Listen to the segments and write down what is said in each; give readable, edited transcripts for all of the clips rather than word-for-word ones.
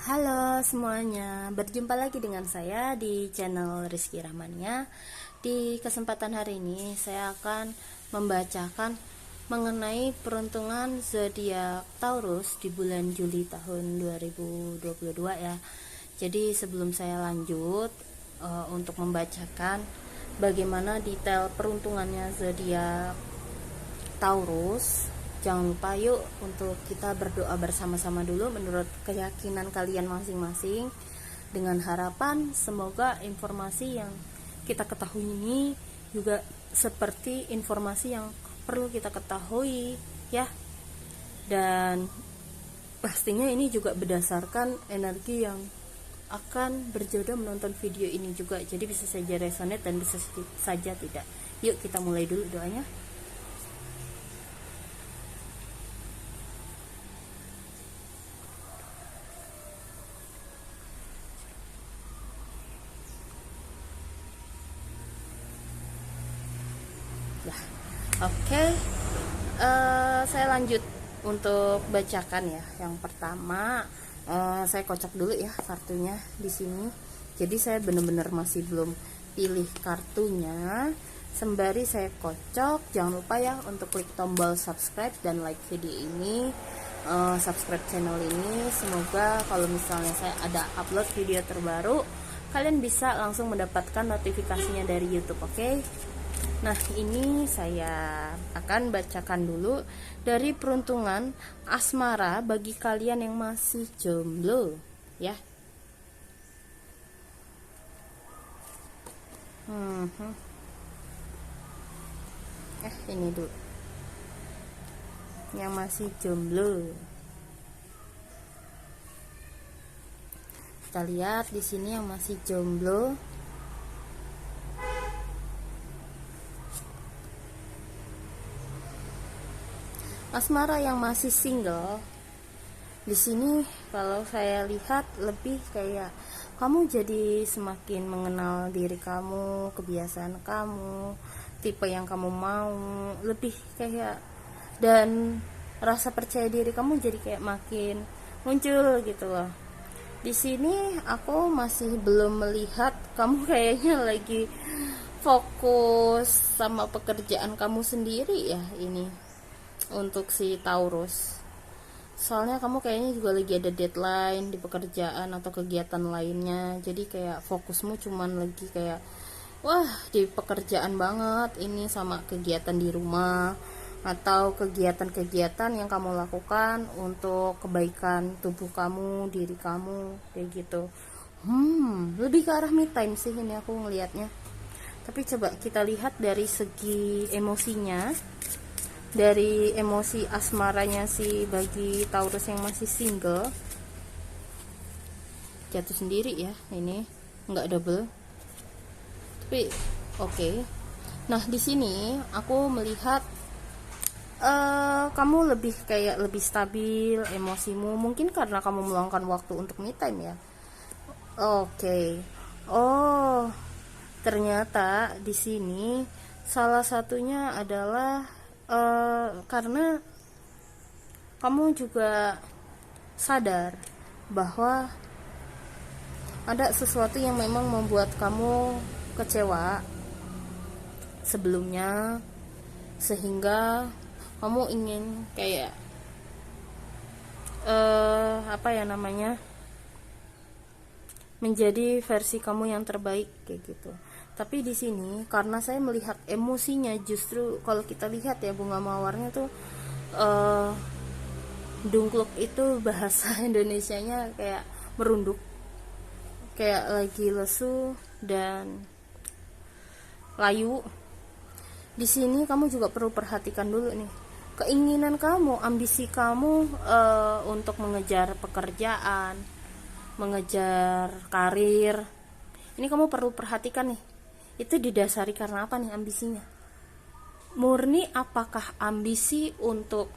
Halo semuanya, berjumpa lagi dengan saya di channel Rizky Rahmania. Di kesempatan hari ini saya akan membacakan mengenai peruntungan zodiak Taurus di bulan Juli tahun 2022 ya. Jadi sebelum saya lanjut untuk membacakan bagaimana detail peruntungannya zodiak Taurus, jangan lupa yuk untuk kita berdoa bersama-sama dulu menurut keyakinan kalian masing-masing, dengan harapan semoga informasi yang kita ketahui ini juga seperti informasi yang perlu kita ketahui ya. Dan pastinya ini juga berdasarkan energi yang akan berjodoh menonton video ini juga, jadi bisa saja resonate dan bisa saja tidak. Yuk kita mulai dulu doanya. Oke, saya lanjut untuk bacakan ya. Yang pertama, saya kocok dulu ya kartunya di sini. Jadi saya benar-benar masih belum pilih kartunya. Sembari saya kocok, jangan lupa ya untuk klik tombol subscribe dan like video ini, subscribe channel ini. Semoga kalau misalnya saya ada upload video terbaru, kalian bisa langsung mendapatkan notifikasinya dari YouTube, oke? Nah, ini saya akan bacakan dulu dari peruntungan asmara bagi kalian yang masih jomblo ya. Ini dulu. Yang masih jomblo. Kita lihat di sini yang masih jomblo. Asmara yang masih single, di sini kalau saya lihat lebih kayak kamu jadi semakin mengenal diri kamu, kebiasaan kamu, tipe yang kamu mau, lebih kayak, dan rasa percaya diri kamu jadi kayak makin muncul gitu loh. Di sini aku masih belum melihat kamu kayaknya lagi fokus sama pekerjaan kamu sendiri ya ini. Untuk si Taurus, soalnya kamu kayaknya juga lagi ada deadline di pekerjaan atau kegiatan lainnya, jadi kayak fokusmu cuman lagi kayak wah di pekerjaan banget ini, sama kegiatan di rumah atau kegiatan-kegiatan yang kamu lakukan untuk kebaikan tubuh kamu, diri kamu, kayak gitu. Lebih ke arah me time sih ini aku ngelihatnya. Tapi coba kita lihat dari segi emosinya, dari emosi asmaranya si bagi Taurus yang masih single. Jatuh sendiri ya, ini nggak double, tapi oke. Nah di sini aku melihat kamu lebih kayak lebih stabil emosimu, mungkin karena kamu meluangkan waktu untuk me time ya. Oke. Oh, ternyata di sini salah satunya adalah karena kamu juga sadar bahwa ada sesuatu yang memang membuat kamu kecewa sebelumnya, sehingga kamu ingin kayak menjadi versi kamu yang terbaik kayak gitu. Tapi di sini karena saya melihat emosinya, justru kalau kita lihat ya bunga mawarnya tuh dungkluk itu bahasa Indonesianya kayak merunduk, kayak lagi lesu dan layu. Di sini kamu juga perlu perhatikan dulu nih keinginan kamu, ambisi kamu untuk mengejar pekerjaan, mengejar karir. Ini kamu perlu perhatikan nih, itu didasari karena apa nih ambisinya? Murni apakah ambisi untuk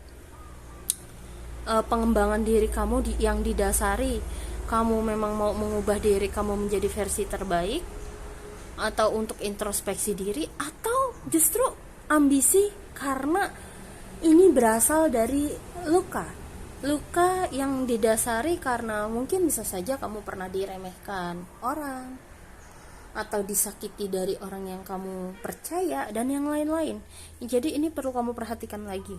pengembangan diri kamu yang didasari kamu memang mau mengubah diri kamu menjadi versi terbaik, atau untuk introspeksi diri, atau justru ambisi karena ini berasal dari luka, Luka yang didasari karena mungkin bisa saja kamu pernah diremehkan orang atau disakiti dari orang yang kamu percaya dan yang lain-lain. Jadi ini perlu kamu perhatikan lagi.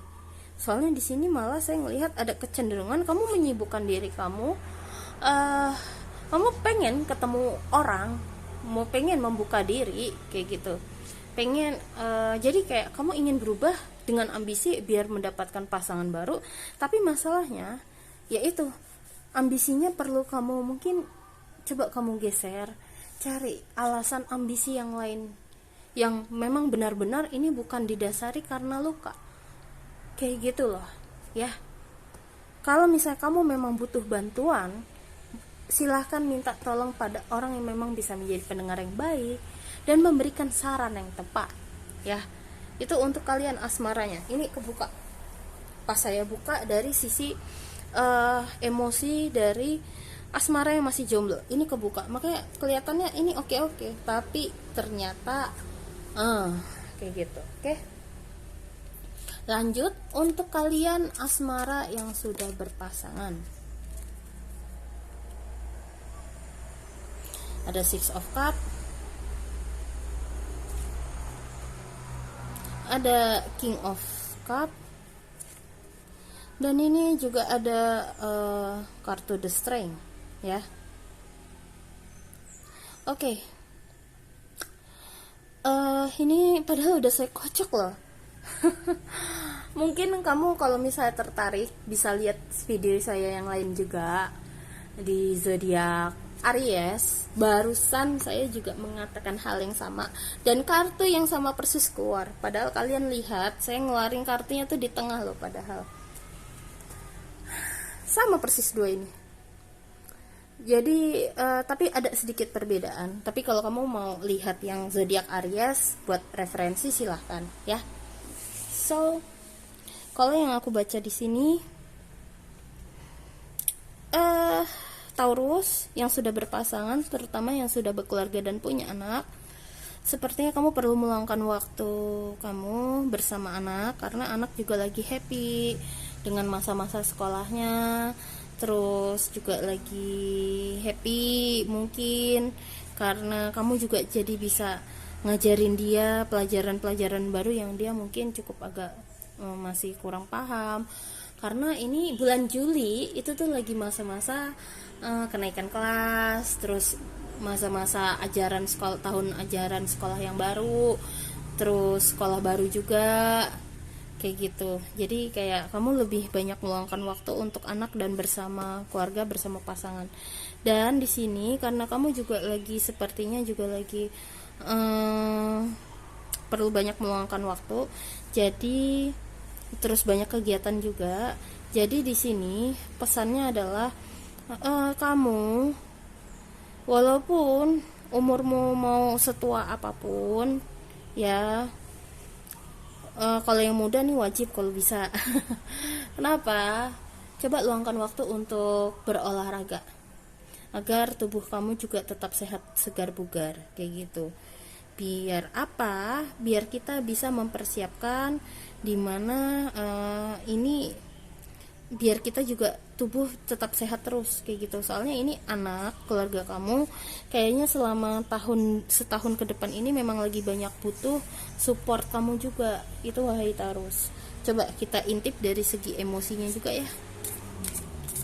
Soalnya di sini malah saya melihat ada kecenderungan kamu menyibukkan diri kamu. Kamu pengen ketemu orang, mau pengen membuka diri kayak gitu. Pengen jadi kayak kamu ingin berubah dengan ambisi biar mendapatkan pasangan baru, tapi masalahnya yaitu ambisinya perlu kamu mungkin coba kamu geser, cari alasan ambisi yang lain yang memang benar-benar ini bukan didasari karena luka kayak gitu loh ya. Kalau misalnya kamu memang butuh bantuan, silahkan minta tolong pada orang yang memang bisa menjadi pendengar yang baik dan memberikan saran yang tepat ya. Itu untuk kalian asmaranya. Ini kebuka pas saya buka dari sisi emosi dari asmara yang masih jomblo. Ini kebuka, makanya kelihatannya ini oke, tapi ternyata kayak gitu. Oke. Lanjut untuk kalian asmara yang sudah berpasangan. Ada Six of Cup, ada King of Cup, dan ini juga ada kartu The Strength ya. Oke. Ini padahal udah saya kocok loh. Mungkin kamu kalau misalnya tertarik bisa lihat video saya yang lain juga di zodiak Aries. Barusan saya juga mengatakan hal yang sama dan kartu yang sama persis keluar. Padahal kalian lihat saya ngeluarin kartunya tuh di tengah loh, padahal sama persis dua ini. Jadi tapi ada sedikit perbedaan. Tapi kalau kamu mau lihat yang zodiak Aries buat referensi silahkan ya. So kalau yang aku baca di sini Taurus yang sudah berpasangan, terutama yang sudah berkeluarga dan punya anak, sepertinya kamu perlu meluangkan waktu kamu bersama anak karena anak juga lagi happy dengan masa-masa sekolahnya, terus juga lagi happy mungkin karena kamu juga jadi bisa ngajarin dia pelajaran-pelajaran baru yang dia mungkin cukup agak masih kurang paham. Karena ini bulan Juli itu tuh lagi masa-masa kenaikan kelas, terus masa-masa ajaran sekolah, tahun ajaran sekolah yang baru, terus sekolah baru juga kayak gitu. Jadi kayak kamu lebih banyak meluangkan waktu untuk anak dan bersama keluarga, bersama pasangan. Dan di sini karena kamu juga lagi sepertinya juga lagi perlu banyak meluangkan waktu, jadi terus banyak kegiatan juga. Jadi di sini pesannya adalah kamu walaupun umurmu mau setua apapun ya, kalau yang muda nih wajib kalau bisa. Kenapa? Coba luangkan waktu untuk berolahraga agar tubuh kamu juga tetap sehat, segar bugar kayak gitu. Biar apa? Biar kita bisa mempersiapkan dimana ini biar kita juga tubuh tetap sehat terus kayak gitu. Soalnya ini anak keluarga kamu kayaknya selama setahun ke depan ini memang lagi banyak butuh support kamu juga. Itu wahai Taurus. Coba kita intip dari segi emosinya juga ya.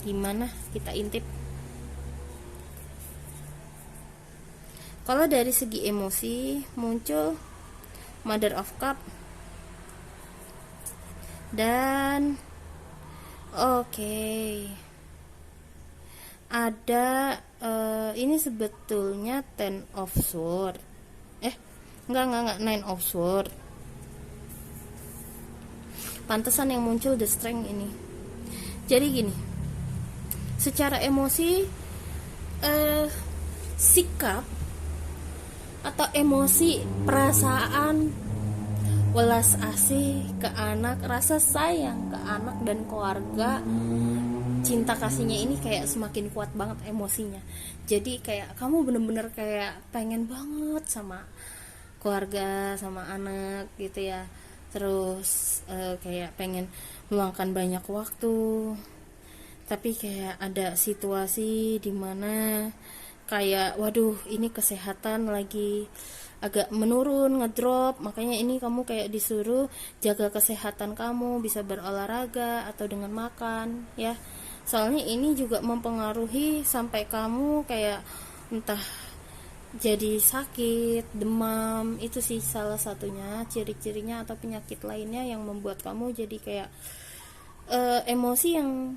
Gimana kita intip? Kalau dari segi emosi muncul Mother of Cup dan ada ini sebetulnya Ten of Sword. Enggak Nine of Sword. Pantesan yang muncul The Strength ini. Jadi gini, secara emosi sikap atau emosi, perasaan welas asih ke anak, rasa sayang ke anak dan keluarga, cinta kasihnya ini kayak semakin kuat banget emosinya. Jadi kayak kamu bener-bener kayak pengen banget sama keluarga, sama anak gitu ya. Terus kayak pengen meluangkan banyak waktu tapi kayak ada situasi dimana kayak waduh ini kesehatan lagi agak menurun, ngedrop, makanya ini kamu kayak disuruh jaga kesehatan kamu, bisa berolahraga atau dengan makan ya, soalnya ini juga mempengaruhi sampai kamu kayak entah jadi sakit, demam, itu sih salah satunya ciri-cirinya, atau penyakit lainnya yang membuat kamu jadi kayak emosi yang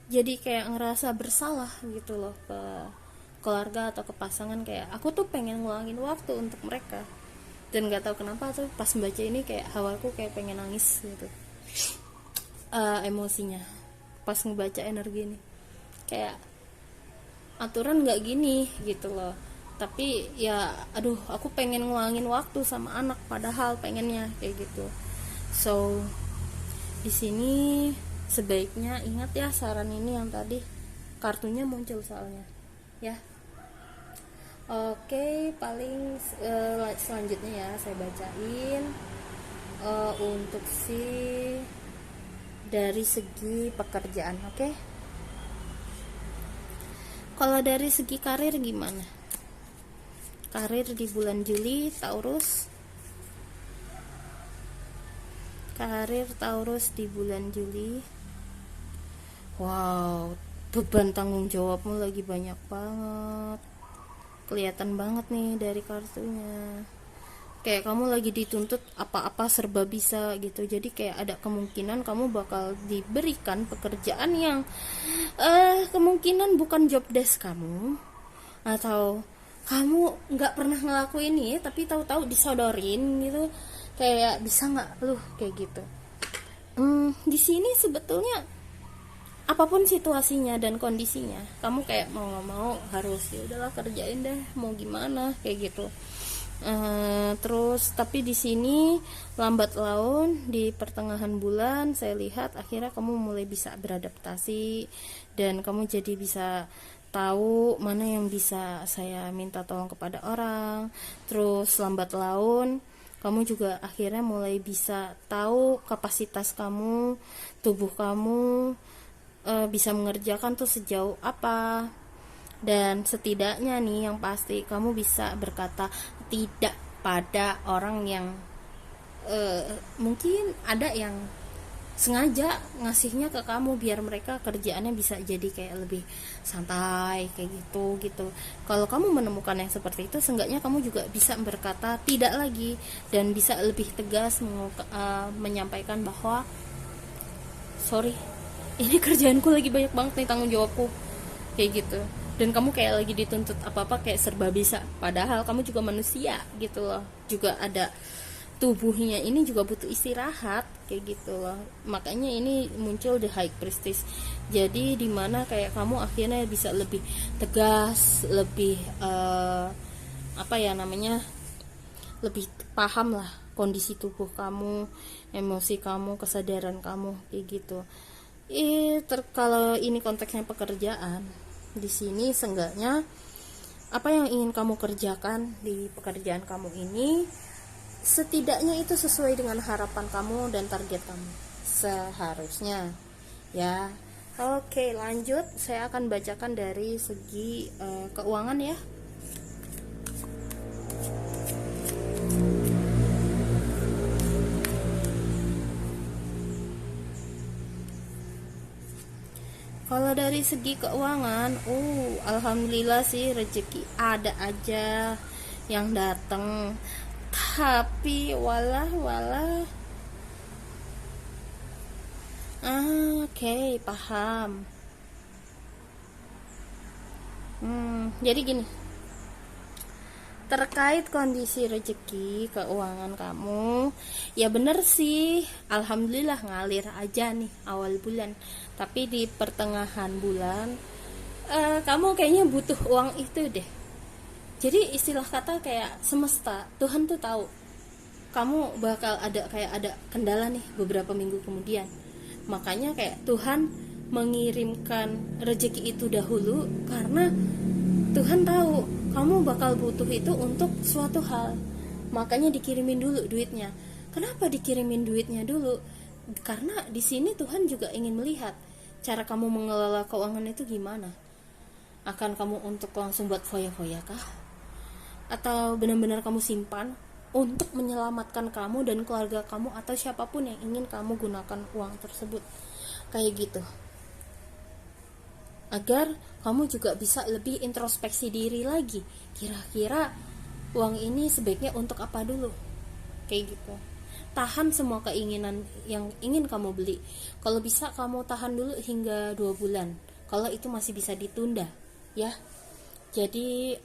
jadi kayak ngerasa bersalah gitu loh ke keluarga atau ke pasangan, kayak aku tuh pengen ngulangin waktu untuk mereka dan nggak tahu kenapa tuh pas membaca ini kayak awalku kayak pengen nangis gitu, emosinya pas ngebaca energi ini kayak aturan nggak gini gitu loh, tapi ya aduh aku pengen ngulangin waktu sama anak padahal pengennya kayak gitu. So di sini sebaiknya ingat ya saran ini yang tadi kartunya muncul soalnya ya. Oke, paling selanjutnya ya saya bacain untuk dari segi pekerjaan. Oke, kalau dari segi karir gimana? Karir di bulan Juli Taurus. Karir Taurus di bulan Juli. Wow, beban tanggung jawabmu lagi banyak banget. Kelihatan banget nih dari kartunya. Kayak kamu lagi dituntut apa-apa serba bisa gitu. Jadi kayak ada kemungkinan kamu bakal diberikan pekerjaan yang kemungkinan bukan job desk kamu, atau kamu nggak pernah ngelakuin ini tapi tahu-tahu disodorin gitu. Kayak bisa nggak lu kayak gitu. Di sini sebetulnya apapun situasinya dan kondisinya, kamu kayak mau nggak mau harus ya udahlah kerjain deh, mau gimana kayak gitu. Terus tapi di sini lambat laun di pertengahan bulan saya lihat akhirnya kamu mulai bisa beradaptasi dan kamu jadi bisa tahu mana yang bisa saya minta tolong kepada orang. Terus lambat laun kamu juga akhirnya mulai bisa tahu kapasitas kamu, tubuh kamu bisa mengerjakan tuh sejauh apa, dan setidaknya nih yang pasti kamu bisa berkata tidak pada orang yang mungkin ada yang sengaja ngasihnya ke kamu biar mereka kerjaannya bisa jadi kayak lebih santai kayak gitu. Kalau kamu menemukan yang seperti itu, seenggaknya kamu juga bisa berkata tidak lagi dan bisa lebih tegas menyampaikan bahwa sorry, ini kerjaanku lagi banyak banget nih, tanggung jawabku kayak gitu, dan kamu kayak lagi dituntut apa-apa kayak serba bisa, padahal kamu juga manusia gitu loh, juga ada tubuhnya ini juga butuh istirahat kayak gitu loh. Makanya ini muncul the High Priestess, jadi dimana kayak kamu akhirnya bisa lebih tegas, lebih lebih paham lah kondisi tubuh kamu, emosi kamu, kesadaran kamu kayak gitu. Kalau ini konteksnya pekerjaan, di sini seenggaknya apa yang ingin kamu kerjakan di pekerjaan kamu ini setidaknya itu sesuai dengan harapan kamu dan target kamu seharusnya ya. Oke, lanjut, saya akan bacakan dari segi keuangan ya. Kalau dari segi keuangan, alhamdulillah sih rezeki ada aja yang datang. Tapi walah. Oke, paham. Jadi gini. Terkait kondisi rezeki keuangan kamu, ya bener sih, alhamdulillah ngalir aja nih awal bulan. Tapi di pertengahan bulan kamu kayaknya butuh uang itu deh. Jadi istilah kata kayak semesta, Tuhan tuh tahu kamu bakal ada kendala nih beberapa minggu kemudian. Makanya kayak Tuhan mengirimkan rezeki itu dahulu karena Tuhan tahu kamu bakal butuh itu untuk suatu hal. Makanya dikirimin dulu duitnya. Kenapa dikirimin duitnya dulu? Karena di sini Tuhan juga ingin melihat. cara kamu mengelola keuangan itu gimana? Akan kamu untuk langsung buat foya-foya kah? Atau benar-benar kamu simpan untuk menyelamatkan kamu dan keluarga kamu atau siapapun yang ingin kamu gunakan uang tersebut, kayak gitu, agar kamu juga bisa lebih introspeksi diri lagi, kira-kira uang ini sebaiknya untuk apa dulu, kayak gitu. Tahan semua keinginan yang ingin kamu beli, kalau bisa kamu tahan dulu hingga 2 bulan, kalau itu masih bisa ditunda ya. Jadi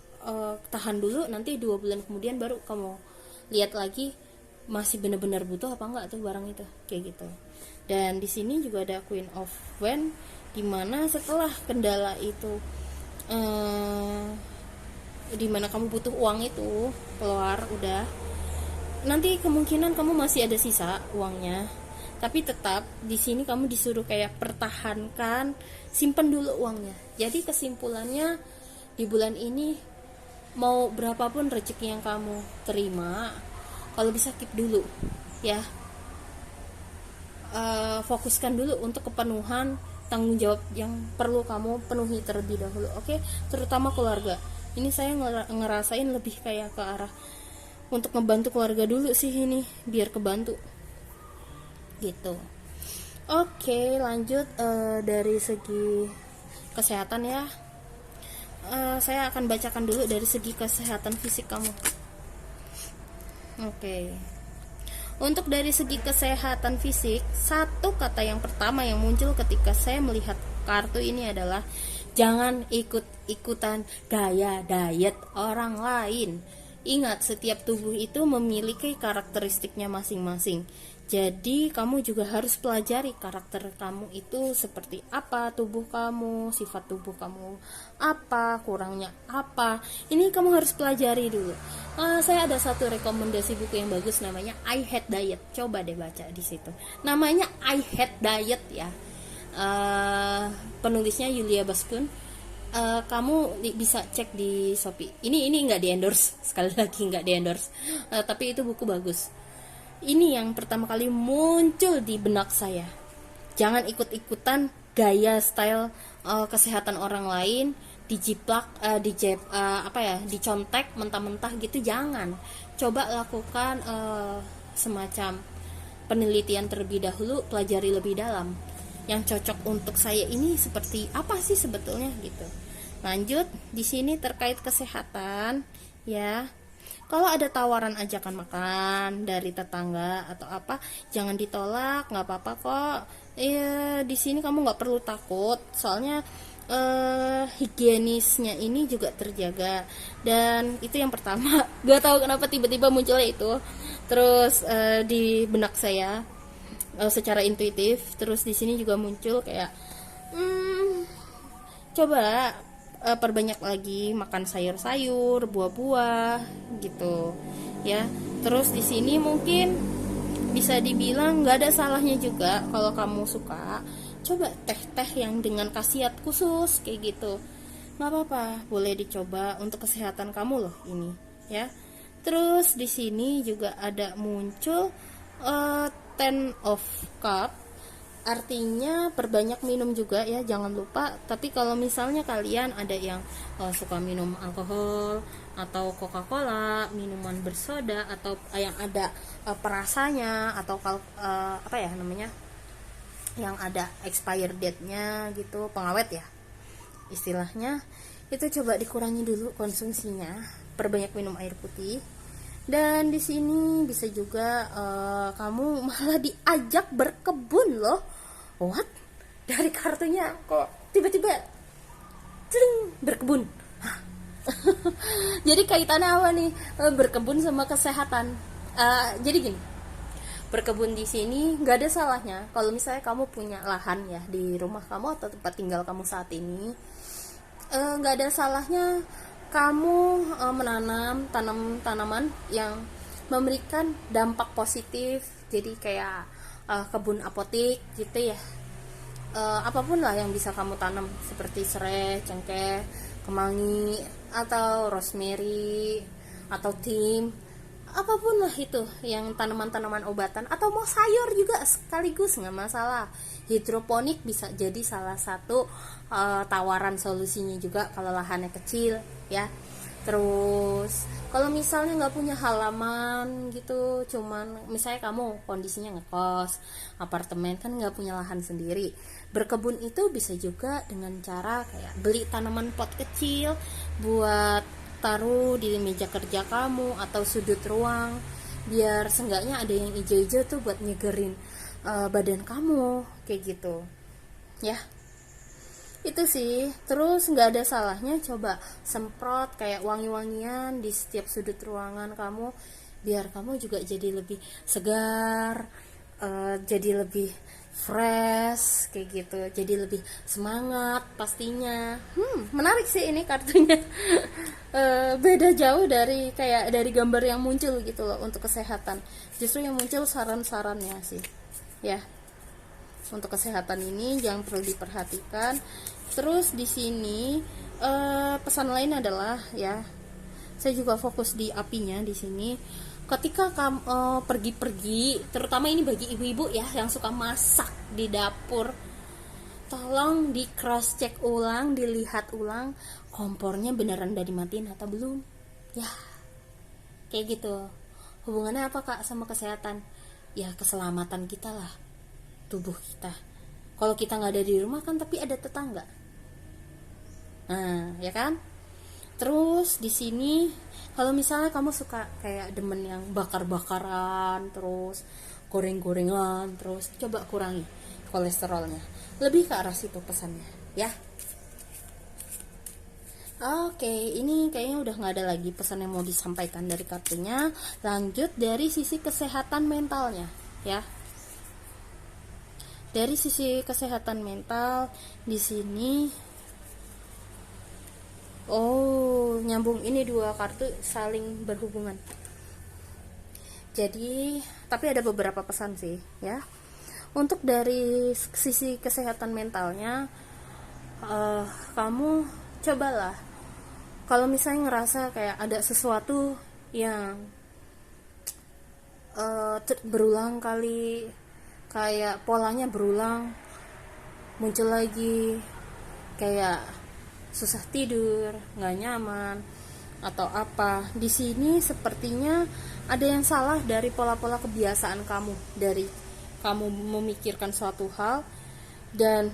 tahan dulu, nanti 2 bulan kemudian baru kamu lihat lagi masih benar-benar butuh apa enggak tuh barang itu, kayak gitu. Dan di sini juga ada Queen of Wands, dimana setelah kendala itu dimana kamu butuh uang itu keluar udah, nanti kemungkinan kamu masih ada sisa uangnya, tapi tetap di sini kamu disuruh kayak pertahankan, simpen dulu uangnya. Jadi kesimpulannya di bulan ini mau berapapun rezeki yang kamu terima, kalau bisa keep dulu ya. Fokuskan dulu untuk kepenuhan tanggung jawab yang perlu kamu penuhi terlebih dahulu, oke? Terutama keluarga. Ini saya ngerasain lebih kayak ke arah untuk ngebantu keluarga dulu sih ini, biar kebantu gitu. Oke, lanjut dari segi kesehatan ya. Saya akan bacakan dulu dari segi kesehatan fisik kamu. Oke. Untuk dari segi kesehatan fisik, satu kata yang pertama yang muncul ketika saya melihat kartu ini adalah jangan ikut-ikutan gaya diet orang lain. Ingat, setiap tubuh itu memiliki karakteristiknya masing-masing. Jadi kamu juga harus pelajari karakter kamu itu seperti apa, tubuh kamu, sifat tubuh kamu apa, kurangnya apa. Ini kamu harus pelajari dulu. Saya ada satu rekomendasi buku yang bagus, namanya I Hate Diet. Coba deh baca di situ. Namanya I Hate Diet ya. Penulisnya Yulia Baskun. Kamu bisa cek di Shopee. Ini nggak di endorse, sekali lagi nggak di endorse. Tapi itu buku bagus. Ini yang pertama kali muncul di benak saya. Jangan ikut-ikutan gaya style kesehatan orang lain, dijiplak, dicontek mentah-mentah gitu, jangan. Coba lakukan semacam penelitian terlebih dahulu, pelajari lebih dalam. Yang cocok untuk saya ini seperti apa sih sebetulnya gitu. Lanjut, di sini terkait kesehatan ya. Kalau ada tawaran ajakan makan dari tetangga atau apa, jangan ditolak, nggak apa-apa kok. Di sini kamu nggak perlu takut, soalnya higienisnya ini juga terjaga. Dan itu yang pertama. Gak tahu kenapa tiba-tiba munculnya itu. Terus di benak saya secara intuitif. Terus di sini juga muncul kayak coba perbanyak lagi makan sayur-sayur, buah-buah gitu ya. Terus di sini mungkin bisa dibilang nggak ada salahnya juga kalau kamu suka coba teh-teh yang dengan khasiat khusus kayak gitu, nggak apa-apa, boleh dicoba untuk kesehatan kamu loh ini ya. Terus di sini juga ada muncul Ten of Cup, artinya perbanyak minum juga ya, jangan lupa. Tapi kalau misalnya kalian ada yang suka minum alkohol atau Coca-Cola, minuman bersoda, atau yang ada perasanya atau yang ada expire date-nya gitu, pengawet ya istilahnya, itu coba dikurangi dulu konsumsinya, perbanyak minum air putih. Dan di sini bisa juga kamu malah diajak berkebun loh. What? Dari kartunya kok tiba-tiba berkebun. Jadi kaitannya apa nih berkebun sama kesehatan? Jadi gini, berkebun di sini nggak ada salahnya kalau misalnya kamu punya lahan ya di rumah kamu atau tempat tinggal kamu saat ini. Nggak ada salahnya kamu menanam tanaman yang memberikan dampak positif. Jadi kayak kebun apotik gitu ya. Apapun lah yang bisa kamu tanam, seperti serai, cengkeh, kemangi, atau rosemary, atau thyme, apapun lah itu, yang tanaman-tanaman obatan atau mau sayur juga sekaligus nggak masalah. Hidroponik bisa jadi salah satu tawaran solusinya juga kalau lahannya kecil ya. Terus kalau misalnya nggak punya halaman gitu, cuman misalnya kamu kondisinya ngekos apartemen kan, nggak punya lahan sendiri, berkebun itu bisa juga dengan cara kayak beli tanaman pot kecil buat taruh di meja kerja kamu atau sudut ruang, biar seenggaknya ada yang hijau-hijau tuh buat nyegerin badan kamu kayak gitu ya. Itu sih. Terus nggak ada salahnya coba semprot kayak wangi-wangian di setiap sudut ruangan kamu, biar kamu juga jadi lebih segar, jadi lebih fresh kayak gitu, jadi lebih semangat pastinya. Menarik sih ini kartunya. Beda jauh dari kayak dari gambar yang muncul gitu loh untuk kesehatan. Justru yang muncul saran-sarannya sih ya. Untuk kesehatan ini yang perlu diperhatikan. Terus di sini pesan lain adalah ya, saya juga fokus di apinya di sini. Ketika kamu pergi-pergi, terutama ini bagi ibu-ibu ya yang suka masak di dapur, tolong di cross check ulang, dilihat ulang kompornya beneran udah dimatiin atau belum ya, kayak gitu. Hubungannya apa Kak sama kesehatan? Ya keselamatan kita lah, tubuh kita. Kalau kita nggak ada di rumah kan, tapi ada tetangga. Nah, ya kan? Terus di sini kalau misalnya kamu suka kayak demen yang bakar-bakaran, terus goreng-gorengan, terus coba kurangi kolesterolnya. Lebih ke arah situ pesannya, ya. Oke, ini kayaknya udah nggak ada lagi pesan yang mau disampaikan dari kartunya. Lanjut dari sisi kesehatan mentalnya, ya. Dari sisi kesehatan mental di sini, nyambung, ini dua kartu saling berhubungan. Jadi, tapi ada beberapa pesan sih, ya. Untuk dari sisi kesehatan mentalnya, kamu cobalah, kalau misalnya ngerasa kayak ada sesuatu yang berulang kali, kayak polanya berulang, muncul lagi, kayak susah tidur, nggak nyaman, atau apa, di sini sepertinya ada yang salah dari pola-pola kebiasaan kamu, dari kamu memikirkan suatu hal dan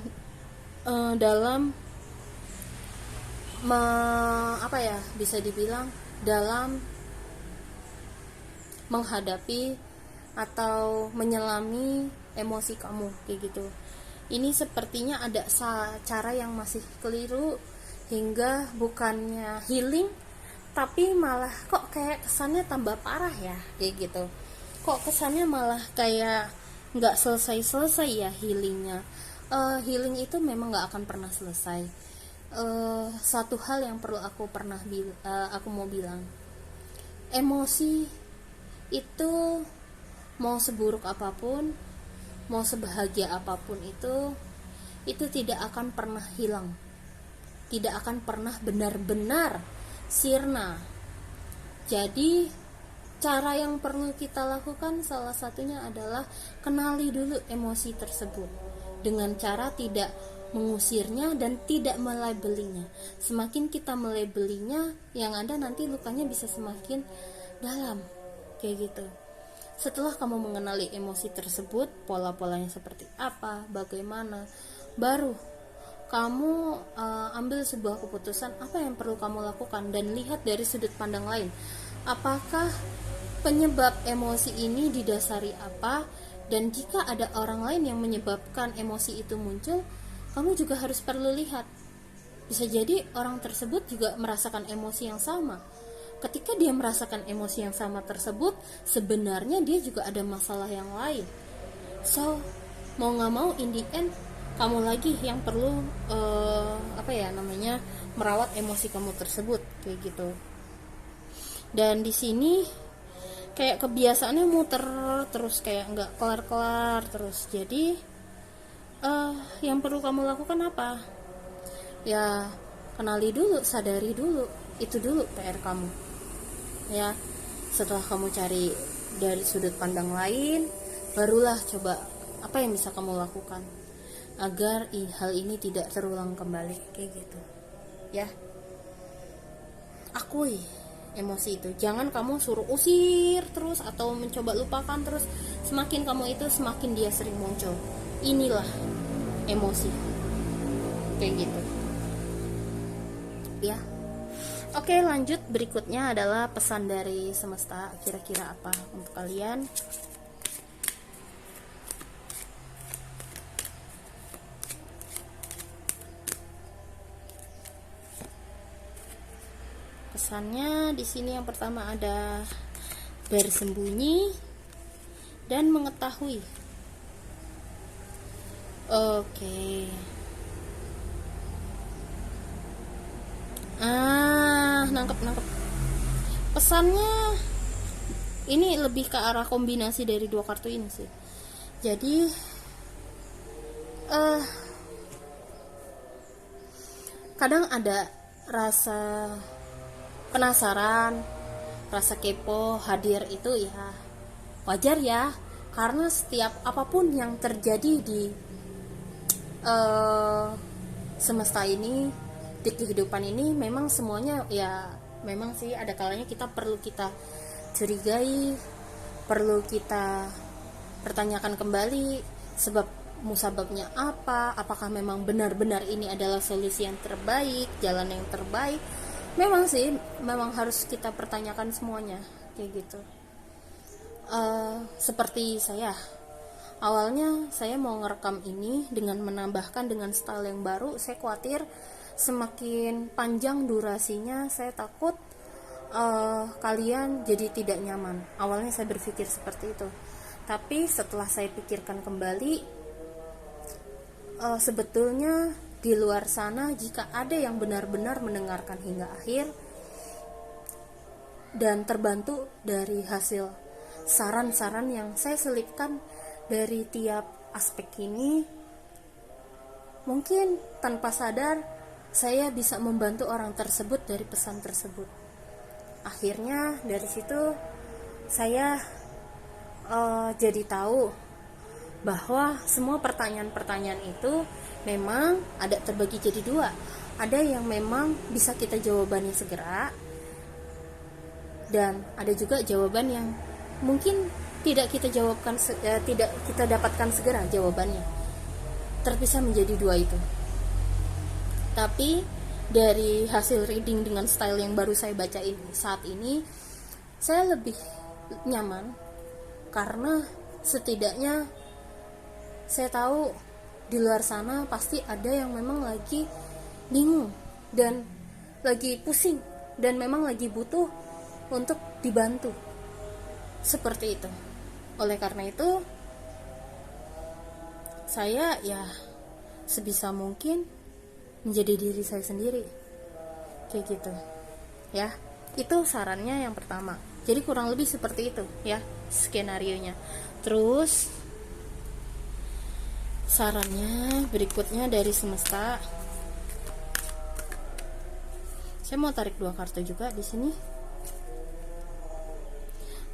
dalam bisa dibilang dalam menghadapi atau menyelami emosi kamu kayak gitu. Ini sepertinya ada cara yang masih keliru, hingga bukannya healing tapi malah kok kayak kesannya tambah parah ya kayak gitu. Kok kesannya malah kayak nggak selesai ya healingnya. Healing itu memang nggak akan pernah selesai. Satu hal yang perlu aku mau bilang, emosi itu mau seburuk apapun, mau sebahagia apapun itu tidak akan pernah hilang, tidak akan pernah benar-benar sirna. Jadi cara yang perlu kita lakukan salah satunya adalah kenali dulu emosi tersebut dengan cara tidak mengusirnya dan tidak melabelinya. Semakin kita melabelinya, yang ada nanti lukanya bisa semakin dalam kayak gitu. Setelah kamu mengenali emosi tersebut, pola-polanya seperti apa, bagaimana, baru kamu ambil sebuah keputusan apa yang perlu kamu lakukan, dan lihat dari sudut pandang lain. Apakah penyebab emosi ini didasari apa, dan jika ada orang lain yang menyebabkan emosi itu muncul, kamu juga harus perlu lihat. Bisa jadi orang tersebut juga merasakan emosi yang sama. Ketika dia merasakan emosi yang sama tersebut, sebenarnya dia juga ada masalah yang lain. So, mau gak mau in the end, kamu lagi yang perlu merawat emosi kamu tersebut kayak gitu. Dan di sini kayak kebiasaannya muter terus, kayak nggak kelar-kelar terus. Jadi yang perlu kamu lakukan apa? Ya, kenali dulu, sadari dulu, itu dulu PR kamu. Ya, Setelah kamu cari dari sudut pandang lain, barulah coba apa yang bisa kamu lakukan agar hal ini tidak terulang kembali, kayak gitu ya. Akui emosi itu, jangan kamu suruh usir terus atau mencoba lupakan terus. Semakin kamu itu, semakin dia sering muncul. Inilah emosi, kayak gitu ya. Oke, lanjut. Berikutnya adalah pesan dari semesta. Kira-kira apa untuk kalian? Pesannya di sini yang pertama ada bersembunyi dan mengetahui. Oke. Nangkep. Pesannya ini lebih ke arah kombinasi dari dua kartu ini sih. Jadi kadang ada rasa penasaran, rasa kepo hadir itu ya wajar ya, karena setiap apapun yang terjadi di semesta ini, di kehidupan ini, memang semuanya ya memang sih ada kalanya perlu kita curigai, perlu kita pertanyakan kembali musababnya apa, apakah memang benar-benar ini adalah solusi yang terbaik, jalan yang terbaik. Memang sih, memang harus kita pertanyakan semuanya, kayak gitu. Seperti awalnya saya mau ngerekam ini dengan menambahkan dengan style yang baru. Saya khawatir semakin panjang durasinya, saya takut kalian jadi tidak nyaman. Awalnya saya berpikir seperti itu, tapi setelah saya pikirkan kembali, sebetulnya di luar sana jika ada yang benar-benar mendengarkan hingga akhir dan terbantu dari hasil saran-saran yang saya selipkan dari tiap aspek ini, mungkin tanpa sadar saya bisa membantu orang tersebut dari pesan tersebut. Akhirnya dari situ saya jadi tahu bahwa semua pertanyaan-pertanyaan itu memang ada terbagi jadi dua. Ada yang memang bisa kita jawabannya segera, dan ada juga jawaban yang mungkin tidak kita dapatkan segera jawabannya. Terpisah menjadi dua itu. Tapi dari hasil reading dengan style yang baru saya bacain saat ini, saya lebih nyaman karena setidaknya saya tahu di luar sana pasti ada yang memang lagi bingung dan lagi pusing dan memang lagi butuh untuk dibantu. Seperti itu. Oleh karena itu, saya ya sebisa mungkin menjadi diri saya sendiri. Kayak gitu. Ya, itu sarannya yang pertama. Jadi kurang lebih seperti itu ya skenarionya. Terus sarannya berikutnya dari semesta. Saya mau tarik dua kartu juga di sini.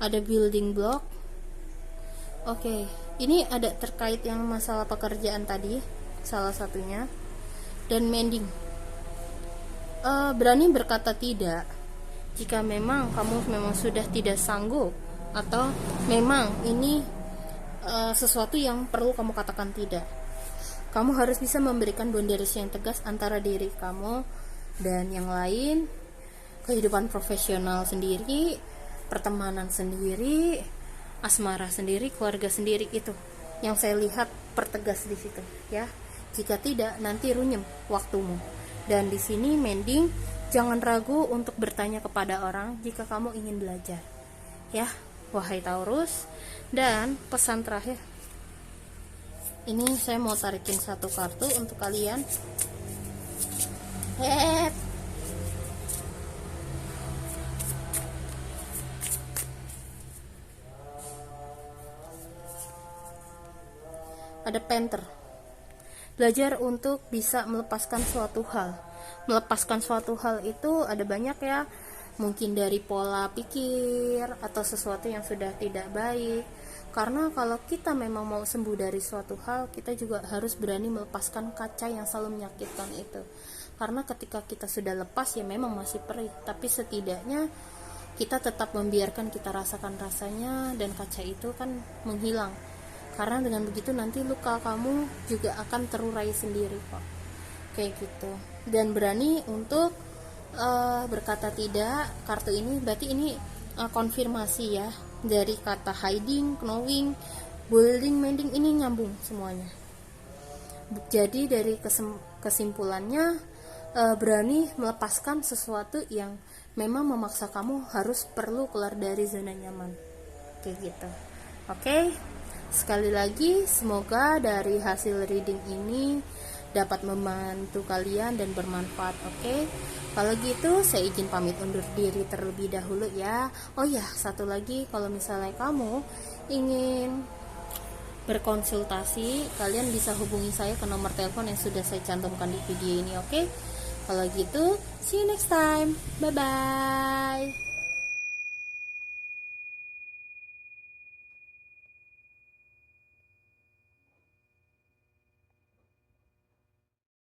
Ada building block. Oke, ini ada terkait yang masalah pekerjaan tadi, salah satunya. Dan mending. Berani berkata tidak jika memang kamu memang sudah tidak sanggup, atau memang ini sesuatu yang perlu kamu katakan tidak. Kamu harus bisa memberikan boundaries yang tegas antara diri kamu dan yang lain, kehidupan profesional sendiri, pertemanan sendiri, asmara sendiri, keluarga sendiri. Itu yang saya lihat pertegas di situ ya. Jika tidak, nanti runyem waktumu. Dan di sini mending jangan ragu untuk bertanya kepada orang jika kamu ingin belajar ya, wahai Taurus. Dan pesan terakhir, ini saya mau tarikin satu kartu untuk kalian. Ada Panther. Belajar untuk bisa melepaskan suatu hal. Melepaskan suatu hal itu ada banyak ya. mungkin dari pola pikir atau sesuatu yang sudah tidak baik. Karena kalau kita memang mau sembuh dari suatu hal, kita juga harus berani melepaskan kaca yang selalu menyakitkan itu. Karena ketika kita sudah lepas, ya memang masih perih, tapi setidaknya kita tetap membiarkan kita rasakan rasanya, dan kaca itu kan menghilang. Karena dengan begitu nanti luka kamu juga akan terurai sendiri kok, kayak gitu. Dan berani untuk berkata tidak. Kartu ini berarti ini konfirmasi ya, dari kata hiding, knowing, building, mending, ini nyambung semuanya. Jadi dari kesimpulannya, berani melepaskan sesuatu yang memang memaksa kamu harus perlu keluar dari zona nyaman, kayak gitu. Oke, sekali lagi semoga dari hasil reading ini dapat membantu kalian dan bermanfaat. Oke, kalau gitu saya izin pamit undur diri terlebih dahulu ya. Oh ya, satu lagi, kalau misalnya kamu ingin berkonsultasi, kalian bisa hubungi saya ke nomor telepon yang sudah saya cantumkan di video ini. Oke, kalau gitu see you next time, bye bye.